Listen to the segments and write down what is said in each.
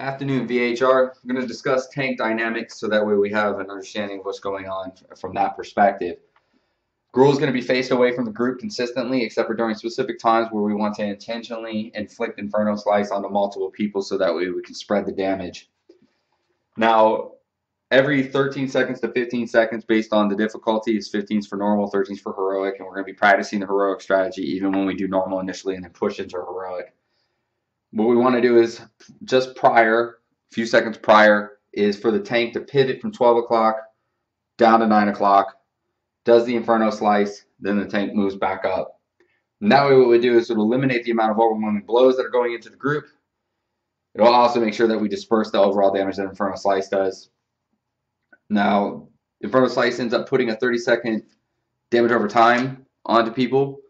Afternoon VHR. I'm going to discuss tank dynamics so that way we have an understanding of what's going on from that perspective. Gruul is going to be faced away from the group consistently, except for during specific times where we want to intentionally inflict Inferno Slice onto multiple people so that way we can spread the damage. Now, every 13 seconds to 15 seconds based on the difficulty is 15s for normal, 13s for heroic, and we're going to be practicing the heroic strategy even when we do normal initially and then push into heroic. What we want to do is just prior, a few seconds prior, is for the tank to pivot from 12 o'clock down to 9 o'clock, does the Inferno Slice, then the tank moves back up. And that way what we do is it'll eliminate the amount of overwhelming blows that are going into the group. It'll also make sure that we disperse the overall damage that Inferno Slice does. Now, Inferno Slice ends up putting a 30-second damage over time onto people.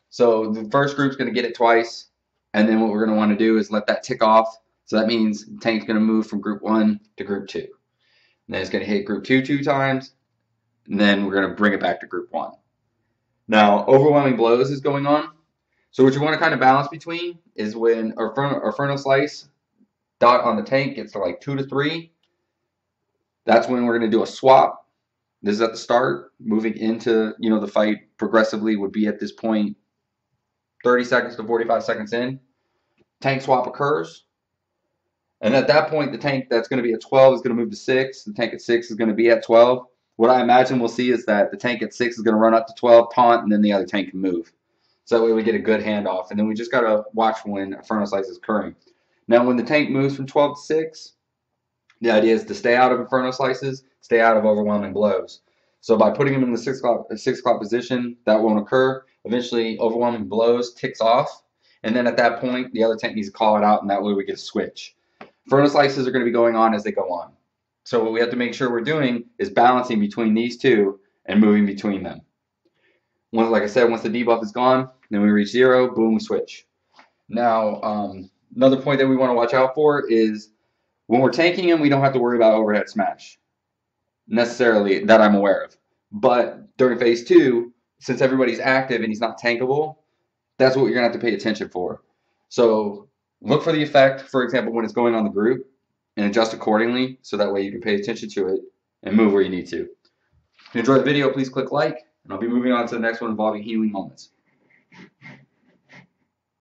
So the first group's going to get it twice. And then what we're going to want to do is let that tick off. So that means the tank's going to move from group 1 to group 2. And then it's going to hit group 2 2 times. And then we're going to bring it back to group 1. Now, overwhelming blows is going on. So what you want to kind of balance between is when our Inferno Slice dot on the tank gets to like 2 to 3. That's when we're going to do a swap. This is at the start. Moving into, the fight progressively would be at this point 30 seconds to 45 seconds in. Tank swap occurs. And at that point, the tank that's going to be at 12 is going to move to 6. The tank at 6 is going to be at 12. What I imagine we'll see is that the tank at 6 is going to run up to 12, taunt, and then the other tank can move. So that way we get a good handoff. And then we just got to watch when Inferno Slice is occurring. Now, when the tank moves from 12 to 6, the idea is to stay out of Inferno Slices, stay out of overwhelming blows. So by putting them in the 6 o'clock position, that won't occur. Eventually, overwhelming blows ticks off. And then at that point, the other tank needs to call it out, and that way we get a switch. Inferno Slices are going to be going on as they go on. So what we have to make sure we're doing is balancing between these two and moving between them. Like I said, once the debuff is gone, then we reach 0, boom, we switch. Now, another point that we want to watch out for is when we're tanking him, we don't have to worry about overhead smash necessarily that I'm aware of. But during phase 2, since everybody's active and he's not tankable, that's what you're going to have to pay attention for. So look for the effect, for example, when it's going on the group, and adjust accordingly so that way you can pay attention to it and move where you need to. If you enjoyed the video, please click like, and I'll be moving on to the next one involving healing moments.